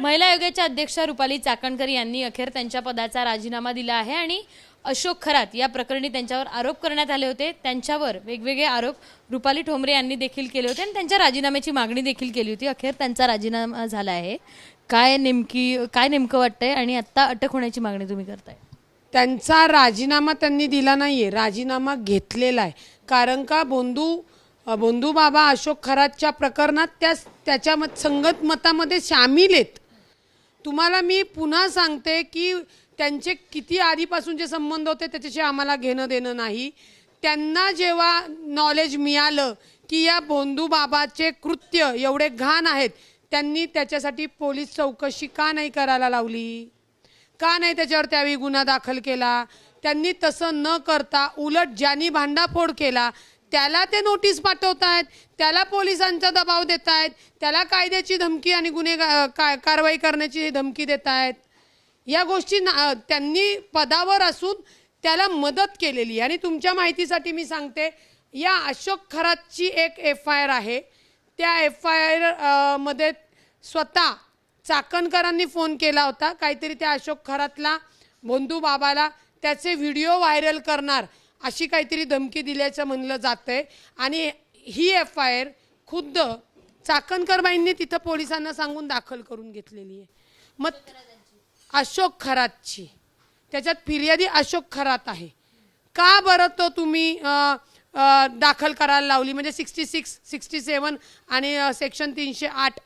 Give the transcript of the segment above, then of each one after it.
महिला आयोगाच्या अध्यक्षा रुपाली चाकणकर यांनी अखेर त्यांच्या पदाचा राजीनामा दिला आहे आणि अशोक खरात या प्रकरणी त्यांच्यावर आरोप करण्यात आले होते। त्यांच्यावर वेगवेगळे आरोप रुपाली ठोंबरे यांनी देखील केले होते आणि त्यांच्या राजीनाम्याची मागणी देखील केली होती। अखेर त्यांचा राजीनामा झाला आहे। काय नेमकं वाटतंय आणि आता अटक होण्याची मागणी तुम्ही करताय? त्यांचा राजीनामा त्यांनी दिला नाहीये, राजीनामा घेतलेला आहे। कारण का बंधू बाबा अशोक खरातच्या प्रकरणात त्याच्या संगत मतामध्ये सामील आहेत। तुम्हाला मी पुन्हा सांगते की त्यांचे किती आधीपासूनचे संबंध होते त्याच्याशी आम्हाला घेणं देणं नाही। त्यांना जेव्हा नॉलेज मिळालं की या बंधू बाबाचे कृत्य एवढे घाण आहेत, त्यांनी त्याच्यासाठी पोलीस चौकशी का नाही करायला लावली? का नाही त्याच्यावर त्यावेळी गुन्हा दाखल केला? त्यांनी तसं न करता उलट ज्यांनी भांडाफोड केला त्याला ते नोटीस पाठवतायत, त्याला पोलिसांचा दबाव देतायत, त्याला कायद्याची धमकी आणि कारवाई करण्याची धमकी देतायत। या गोष्टी त्यांनी पदावर असून त्याला मदत केलेली। आणि तुमच्या माहितीसाठी मी सांगते, या अशोक खरातची एक FIR आहे। त्या FIR मध्ये स्वतः चाकणकरांनी फोन केला होता, काहीतरी त्या अशोक खरातला बंधू बाबाला त्याचे व्हिडिओ व्हायरल करणार अशी काहीतरी धमकी दिल्याचं म्हणलं जातंय। आणि ही FIR खुद्द चाकणकरबाईंनी तिथं पोलिसांना सांगून दाखल करून घेतलेली आहे। मग अशोक खरातची त्याच्यात फिर्यादी अशोक खरात आहे। का बरं तो तुम्ही दाखल करायला लावली? म्हणजे 66, 67 आणि सेक्शन 308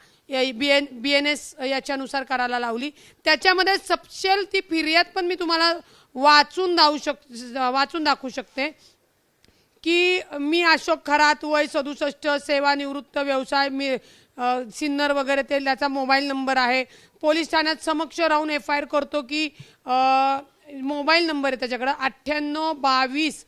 BNS याच्यानुसार करायला लावली। त्याच्यामध्ये सपशेल ती फिर्याद पण मी तुम्हाला वाचून दाखवू शकते की मी अशोक खरात, वय 67, सेवानिवृत्त, व्यवसाय सिन्नर वगैरे, ते त्याचा मोबाईल नंबर आहे। पोलीस ठाण्यात समक्ष राहून FIR करतो की मोबाईल नंबर आहे त्याच्याकडे 9822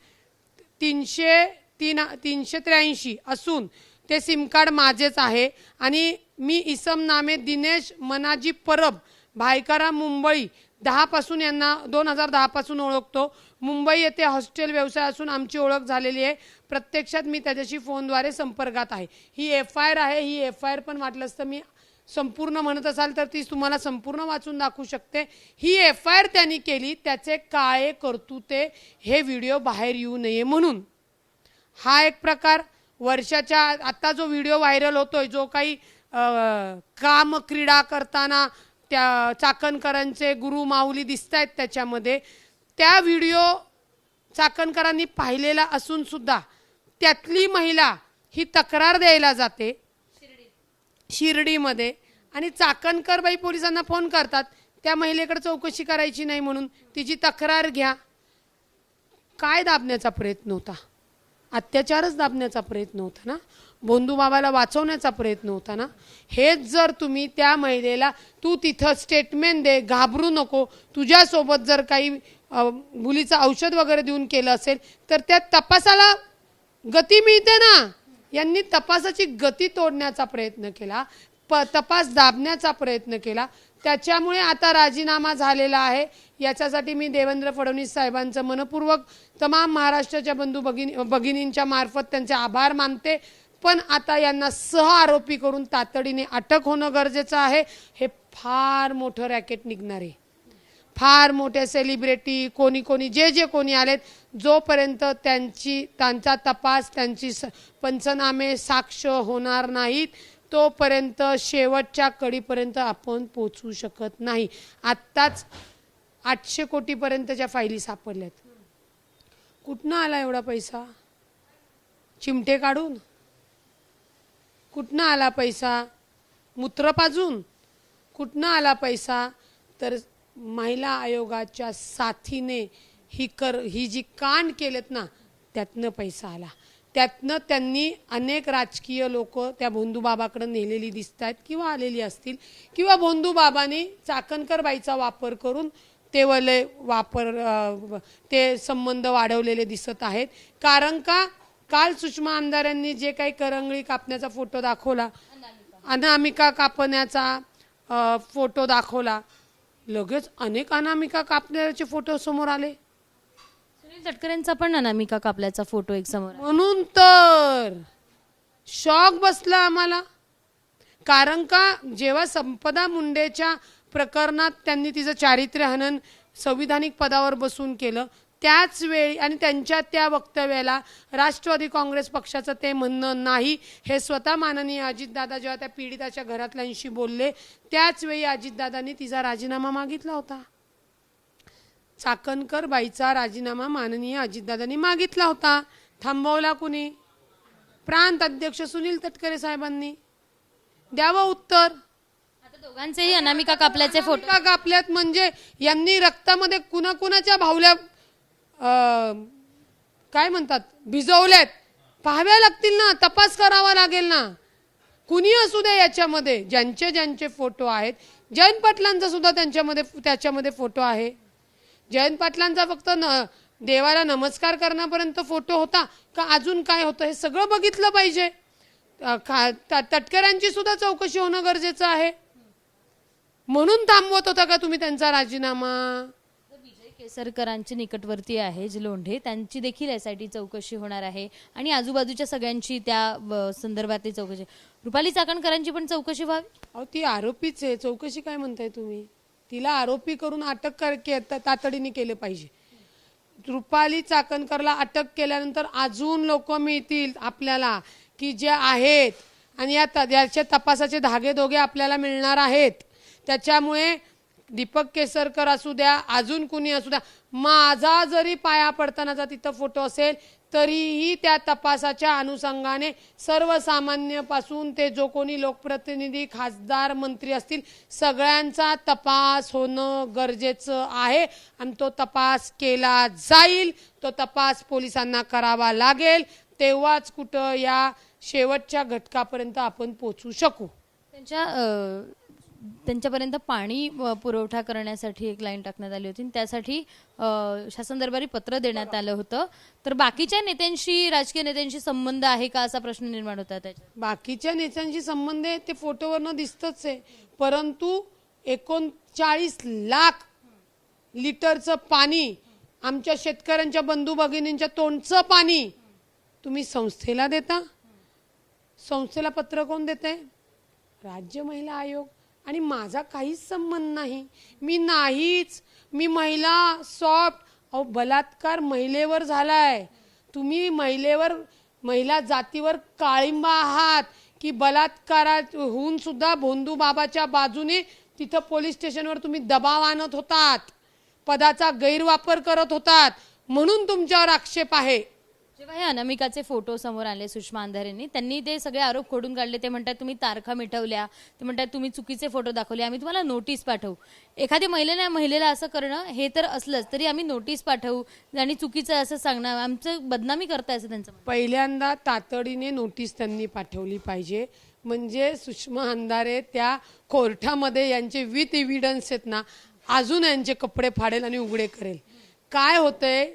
383 असून ते सिम कार्ड माझेच आहे। आणि मी इसम नामे दिनेश मनाजी परब, भायखळा, मुंबई 2010 पासून ओळखतो। मुंबई येथे हॉस्टेल व्यवसाय असून आमची ओळख झालेली आहे। प्रत्यक्षात मी त्याच्याशी फोनद्वारे संपर्कात आहे। ही FIR आहे। ही FIR पण वाटलंच तर मी संपूर्ण म्हणत असाल तर ती तुम्हाला संपूर्ण वाचून दाखवू शकते। ही FIR त्यांनी केली, त्याचे काळे कर्तुते हे व्हिडिओ बाहेर येऊ नये म्हणून। हा एक प्रकार। वर्षाच्या आता जो व्हिडिओ व्हायरल होतोय, जो काही काम क्रीडा करताना त्या चाकणकरांचे गुरु माऊली दिसतायत त्याच्यामध्ये, त्या व्हिडिओ चाकणकरांनी पाहिलेला असून सुद्धा त्यातली महिला ही तक्रार द्यायला जाते शिर्डीमध्ये आणि चाकणकरबाई पोलिसांना फोन करतात त्या महिलेकडे चौकशी करायची नाही म्हणून। तिची तक्रार घ्या। काय दाबण्याचा प्रयत्न होता? अत्याचारच दाबण्याचा प्रयत्न होता ना? बंधू बाबाला वाचवण्याचा प्रयत्न होता ना? हेच जर तुम्ही त्या महिलेला तू तिथं स्टेटमेंट दे, घाबरू नको, तुझ्यासोबत जर काही मुलीचं औषध वगैरे देऊन केलं असेल तर त्या तपासाला गती मिळते ना? यांनी तपासाची गती तोडण्याचा प्रयत्न केला, तपास दाबण्याचा प्रयत्न केला। त्याच्यामुळे आता राजीनामा झालेला आहे। याच्यासाठी मी देवेंद्र फडणवीस साहेबांचं मनपूर्वक तमाम महाराष्ट्राच्या बंधू भगिनींच्या मार्फत त्यांचे आभार मानते। पण आता यांना सहआरोपी करून तातडीने अटक होणं गरजेचं आहे। हे फार मोठं रॅकेट निघणार आहे। फार मोठे सेलिब्रिटी कोणी जे कोणी आलेत, जोपर्यंत त्यांचा तपास, त्यांची पंचनामे, साक्ष होणार नाहीत तोपर्यंत शेवटच्या कडीपर्यंत आपण पोहोचू शकत नाही। आत्ताच 800 कोटीपर्यंतच्या फायली सापडल्यात। कुठनं आला एवढा पैसा? चिमटे काढून? कुठनं आला पैसा? मूत्र पाजून? कुठनं आला पैसा? तर महिला आयोगाच्या साथीने ही जी कांड केलेत ना, त्यातनं पैसा आला। त्यातनं त्यांनी अनेक राजकीय लोक त्या बंधू बाबाकडे नेलेली दिसतात किंवा आलेली असतील, किंवा बंधू बाबांनी चाकणकरबाईचा वापर करून ते संबंध वाढवलेले दिसत आहेत। कारण का काल सुषमा आमदारांनी जे काही करंगळी कापण्याचा फोटो दाखवला, अनामिका कापण्याचा फोटो दाखवला, लगेच अनेक अनामिका कापण्याचे फोटो समोर आले। सुनील तटकरेंचा पण अनामिका कापल्याचा फोटो एक समोर, म्हणून तर शॉक बसला आम्हाला। कारण का जेव्हा संपदा मुंडेच्या प्रकरणात त्यांनी तिचं चारित्र्य हनन संविधानिक पदावर बसून केलं, त्याच वेळी आणि त्यांच्या त्या वक्तव्याला राष्ट्रवादी काँग्रेस पक्षाचं ते म्हणणं नाही, हे स्वतः माननीय अजितदादा जेव्हा त्या पीडिताच्या घरातल्यांशी बोलले त्याच वेळी अजितदादांनी तिचा राजीनामा मागितला होता. चाकणकर बाईचा राजीनामा माननीय अजितदादांनी मागितला होता. थांबवला कुणी? प्रांत अध्यक्ष सुनील तटकरे साहेबांनी. द्यावं उत्तर. आता दोघांचेही अनामिका कापल्याचे फोटो का कापल्यात म्हणजे यांनी रक्तामध्ये कुणाकुणाच्या भावल्या काय म्हणतात भिजवल्यात पाहाव्या लागतील ना, तपास करावा लागेल ना. कुणी असू दे याच्यामध्ये ज्यांचे ज्यांचे फोटो आहेत. जयंत पाटलांचा सुद्धा त्याच्यामध्ये फोटो आहे. जयंत पाटलांचा फक्त देवाला नमस्कार करण्यापर्यंत फोटो होता का अजून काय होतं हे सगळं बघितलं पाहिजे. तटकऱ्यांची सुद्धा चौकशी होणं गरजेचं आहे. म्हणून थांबवत होता का तुम्ही त्यांचा राजीनामा? विजय केसरकरांचे निकटवर्ती आहे जे लोंढे, त्यांची देखील SIT चौकशी होणार आहे आणि आजूबाजूच्या सगळ्यांची त्या संदर्भातली चौकशी. रुपाली चाकणकरांची पण चौकशी व्हावी. अहो ती आरोपीच आहे, चौकशी काय म्हणताय तुम्ही? तिला आरोपी करून अटक तातडीने केलं पाहिजे. रुपाली चाकणकरला अटक केल्यानंतर अजून लोक मिळतील आपल्याला की जे आहेत आणि याच्या तपासाचे धागेदोगे आपल्याला मिळणार आहेत. त्याच्यामुळे दीपक केसरकर असू द्या अजून कुणी असू द्या, माझा जरी पाया पडतानाचा तिथं फोटो असेल तरीही त्या तपासाच्या अनुषंगाने सर्वसामान्यपासून ते जो कोणी लोकप्रतिनिधी खासदार मंत्री असतील सगळ्यांचा तपास होणं गरजेचं आहे आणि तो तपास केला जाईल. तो तपास पोलिसांना करावा लागेल, तेव्हाच कुठं या शेवटच्या घटकापर्यंत आपण पोहोचू शकू. त्यांच्यापर्यंत पाणी पुरवठा करण्यासाठी एक लाईन टाकण्यात आली होती, त्यासाठी शासन दरबारी पत्र देण्यात आलं होतं. तर बाकीच्या नेत्यांशी राजकीय नेत्यांशी संबंध आहे का असा प्रश्न निर्माण होता. त्याच्यात बाकीच्या नेत्यांशी संबंध आहे ते फोटोवरनं दिसतच आहे, परंतु 39 लाख लिटरचं पाणी आमच्या शेतकऱ्यांच्या बंधू भगिनींच्या तोंडचं पाणी तुम्ही संस्थेला देता. संस्थेला पत्र कोण देते? राज्य महिला आयोग. आणि माझा काहीच संबंध नाही. मी महिला सॉफ्ट. अहो बलात्कार महिलेवर झालाय. तुम्ही महिला जातीवर काळिंबा आहात की बलात्कारात होऊन सुद्धा भोंदू बाबाच्या बाजूने तिथं पोलीस स्टेशनवर तुम्ही दबाव आणत होतात, पदाचा गैरवापर करत होतात, म्हणून तुमच्यावर आक्षेप आहे. जेव्हा हे अनामिकाचे फोटो समोर आले सुषमा अंधारेंनी, त्यांनी ते सगळे आरोप खोडून काढले. ते म्हणतात तुम्ही तारखा मिटवल्या, ते म्हणतात तुम्ही चुकीचे फोटो दाखवले, आम्ही तुम्हाला नोटीस पाठवू. एखाद्या महिलेला असं करणं हे तर असलंच तरी आम्ही नोटीस पाठवू आणि चुकीचं असं सांगणं आमचं बदनामी करताय असं त्यांचं म्हणणं. पहिल्यांदा तातडीने नोटीस त्यांनी पाठवली पाहिजे, म्हणजे सुषमा अंधारे त्या कोर्टामध्ये यांचे विथ एव्हिडन्स आहेत ना अजून यांचे कपडे फाडेल आणि उघडे करेल. काय होतंय,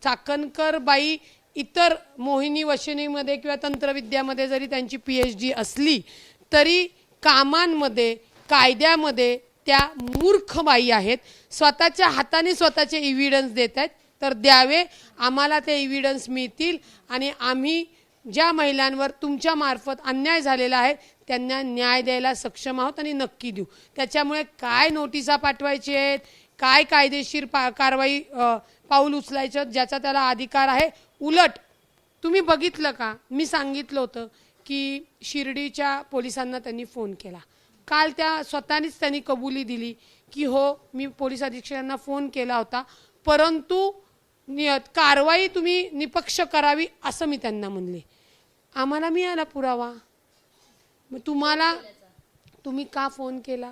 चाकणकर बाई इतर मोहिनी वशिनीमध्ये किंवा तंत्रविद्यामध्ये जरी त्यांची PhD असली तरी कामांमध्ये कायद्यामध्ये त्या मूर्ख बाई आहेत. स्वतःच्या हाताने स्वतःचे एव्हिडन्स देत आहेत, तर द्यावे. आम्हाला ते एव्हिडन्स मिळतील आणि आम्ही ज्या महिलांवर तुमच्या मार्फत अन्याय झालेला आहे त्यांना न्याय द्यायला सक्षम आहोत आणि नक्की देऊ. त्याच्यामुळे काय नोटिसा पाठवायची आहेत, काय कायदेशीर कारवाई पाऊल उचलायचं ज्याचा त्याला अधिकार आहे. उलट तुम्ही बघितलं का, मी सांगितलं होतं की शिर्डीच्या पोलिसांना त्यांनी फोन केला. काल त्या स्वतःनीच त्यांनी कबुली दिली की हो मी पोलीस अधीक्षकांना फोन केला होता, परंतु कारवाई तुम्ही निपक्ष करावी असं मी त्यांना म्हणले. आम्हाला मिळाला पुरावा. मग तुम्ही का फोन केला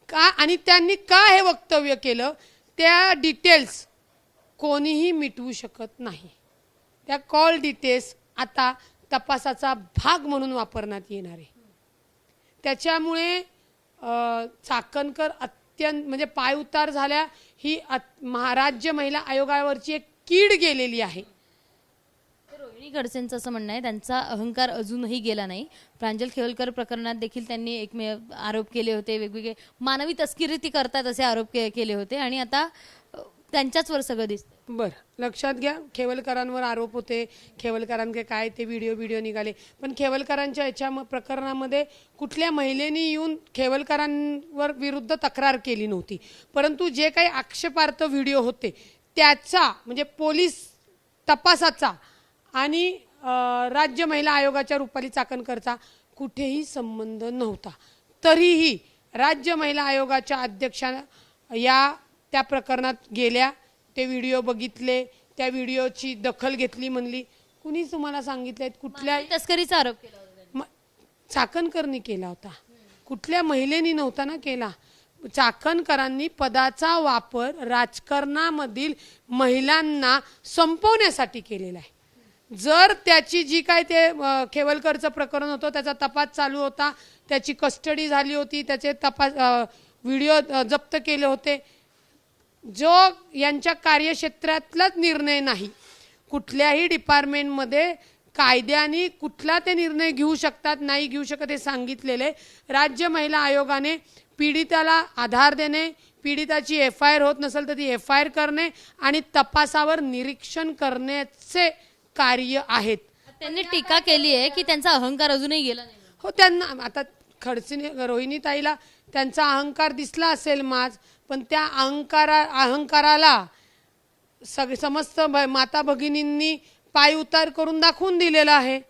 का आणि त्यांनी का हे वक्तव्य केलं, त्या डिटेल्स कोणीही मिटवू शकत नाही. त्या कॉल डिटेल्स आता तपासाचा भाग म्हणून वापरण्यात येणार आहे. त्याच्यामुळे चाकणकर अत्यंत म्हणजे पायउतार झाल्या. ही महाराज्य महिला आयोगावरची एक कीड गेलेली आहे. रोहिणी खडसेंचं असं म्हणणं आहे त्यांचा अहंकार अजूनही गेला नाही. प्रांजल खेवलकर प्रकरणात देखील त्यांनी आरोप केले होते, वेगवेगळे मानवी तस्करी करतात असे आरोप केले होते आणि आता त्यांच्याचवर सगळं दिसतं. बरं, लक्षात घ्या, खेवलकरांवर आरोप होते, खेवलकरांचे काय ते व्हिडिओ निघाले, पण खेवलकरांच्या याच्या प्रकरणामध्ये कुठल्या महिलेने येऊन खेवलकरांवर विरुद्ध तक्रार केली नव्हती. परंतु जे काही आक्षेपार्ह व्हिडिओ होते त्याचा म्हणजे पोलीस तपासाचा आणि राज्य महिला आयोगाच्या रुपाली चाकणकरचा कुठेही संबंध नव्हता. तरीही राज्य महिला आयोगाच्या अध्यक्षा त्या प्रकरणात गेल्या, ते व्हिडिओ बघितले, त्या व्हिडिओची दखल घेतली. म्हणली कुणीच तुम्हाला सांगितलंय? कुठल्या तस्करीचा आरोप केला होता. चाकणकरनी केला होता, कुठल्या महिलेनी नव्हता ना केला. चाकणकरांनी पदाचा वापर राजकारणामधील महिलांना संपवण्यासाठी केलेला आहे. जर त्याची जी काय ते खेवलकरचं प्रकरण होतं त्याचा तपास चालू होता, त्याची कस्टडी झाली होती, त्याचे व्हिडिओ जप्त केले होते. जो यांच्या कार्यक्षेत्रातलाच निर्णय नाही, कुठल्याही डिपार्टमेंटमध्ये कायद्याने कुठला ते निर्णय घेऊ शकतात नाही घेऊ शकत हे सांगितलेले. राज्य महिला आयोगाने पीडिताला आधार देणे, पीडिताची FIR होत नसेल तर ती FIR करणे आणि तपासावर निरीक्षण करण्याचे कार्य आहेत. त्यांनी टीका केली आहे की त्यांचा अहंकार अजूनही गेला नाही. हो, त्यांना आता रोहिणीताईला त्यांचा अहंकार दिसला असेल माज, पण त्या अहंकाराला समस्त माता भगिनींनी पाय उतार करून दाखवून दिलेला आहे,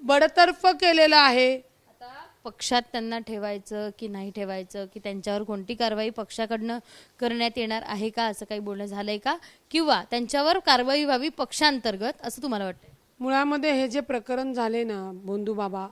बडतर्फ केलेला आहे. पक्षात त्यांना ठेवायचं की नाही ठेवायचं, की त्यांच्यावर कोणती कारवाई पक्षाकडनं करण्यात येणार आहे का, असं काही बोलणं झालंय का, किंवा त्यांच्यावर कारवाई व्हावी पक्षांतर्गत असं तुम्हाला वाटतं? मुळामध्ये हे जे प्रकरण झाले ना भोंदूबाबा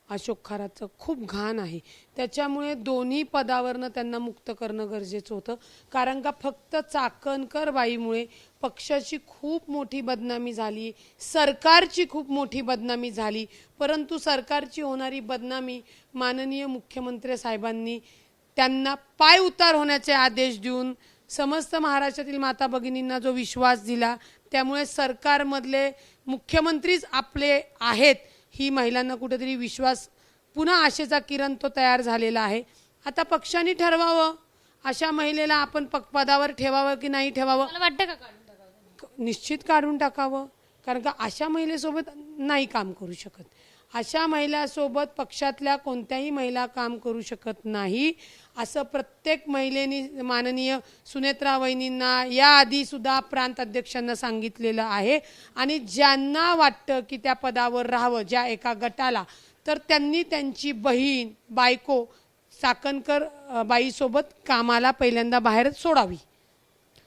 अशोक खरातचं, खूप घाण आहे. त्याच्यामुळे दोन्ही पदावरनं त्यांना मुक्त करणं गरजेचं होतं. कारण का फक्त चाकणकर बाईमुळे पक्षाची खूप मोठी बदनामी झाली, सरकारची खूप मोठी बदनामी झाली. परंतु सरकारची होणारी बदनामी माननीय मुख्यमंत्री साहेबांनी त्यांना पाय उतार होण्याचे आदेश देऊन समस्त महाराष्ट्रातील माता भगिनींना जो विश्वास दिला, त्यामुळे सरकारमधले मुख्यमंत्रीच आपले आहेत ही महिलांना कुठेतरी विश्वास, पुन्हा आशेचा किरण तो तयार झालेला आहे. आता पक्षाने ठरवावं अशा महिलेला आपण पदावर ठेवावं की नाही ठेवावं. मला वाटतं का काढून टाकावं? निश्चित काढून टाकावं, कारण का अशा महिलेसोबत नाही काम करू शकत. अशा महिलासोबत पक्षातल्या कोणत्याही महिला काम करू शकत नाही, असं प्रत्येक महिलेनी माननीय सुनेत्रा वहिनींना याआधी सुद्धा प्रांत अध्यक्षांना सांगितलेलं आहे. आणि ज्यांना वाटतं की त्या पदावर राहावं ज्या एका गटाला, तर त्यांनी त्यांची बहीण बायको चाकणकर बाईसोबत कामाला पहिल्यांदा बाहेर सोडावी.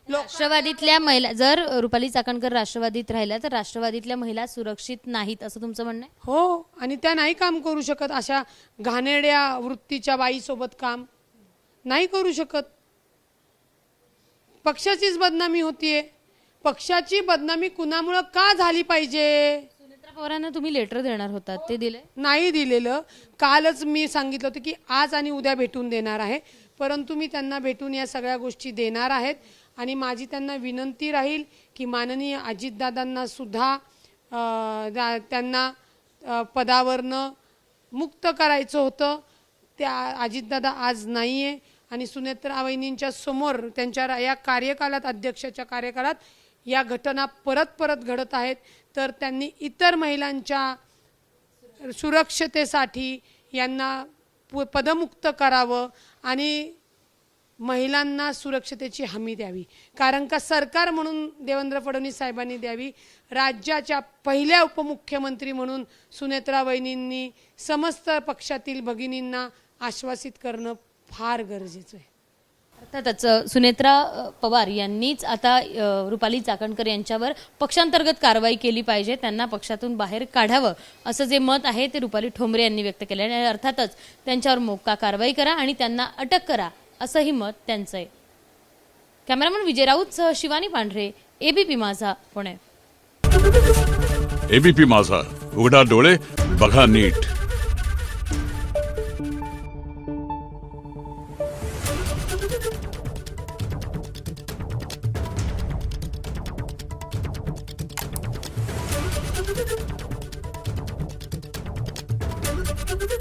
राष्ट्रवादीतल्या महिला, जर रुपाली चाकणकर राष्ट्रवादीत राहिल्या तर राष्ट्रवादीतल्या महिला सुरक्षित नाहीत असं तुमचं म्हणणं आहे? हो, आणि त्या नाही काम करू शकत. अशा घाणेरड्या वृत्तीच्या बाईसोबत काम नाही करू शकत. पक्षाचीच बदनामी होतीये. पक्षाची बदनामी कुणामुळे का झाली पाहिजे? सुनेत्रा पवारांना तुम्ही लेटर देणार होतात, ते दिले? नाही दिलेलं. कालच मी सांगितलं होतं की आज आणि उद्या भेटून देणार आहे, परंतु मी त्यांना भेटून या सगळ्या गोष्टी देणार आहेत. आणि माझी त्यांना विनंती राहील की माननीय अजितदादांना सुद्धा त्यांना पदावरनं मुक्त करायचं होतं. त्या अजितदादा आज नाही आहे आणि सुनेत्रा वहिनींच्या समोर त्यांच्या या कार्यकालात, अध्यक्षाच्या कार्यकालात या घटना परत घडत आहेत. तर त्यांनी इतर महिलांच्या सुरक्षतेसाठी यांना पदमुक्त करावं आणि महिलांना सुरक्षतेची हमी द्यावी. कारण का सरकार म्हणून देवेंद्र फडणवीस साहेबांनी द्यावी, राज्याच्या पहिल्या उपमुख्यमंत्री म्हणून सुनेत्रा वहिनींनी समस्त पक्षातील भगिनींना आश्वासित करणं फार गरजेचं आहे. अर्थातच सुनेत्रा पवार यांनीच आता रुपाली चाकणकर यांच्यावर पक्षांतर्गत कारवाई केली पाहिजे, त्यांना पक्षातून बाहेर काढावं असं जे मत आहे ते रुपाली ठोंबरे यांनी व्यक्त केलं आहे. आणि अर्थातच त्यांच्यावर मोक्का कारवाई करा आणि त्यांना अटक करा असंही मत त्यांचं आहे. कॅमेरामन विजय राऊतसह शिवानी पांढरे, ABP माझा, पुणे. ABP माझा, उघडा डोळे बघा नीट.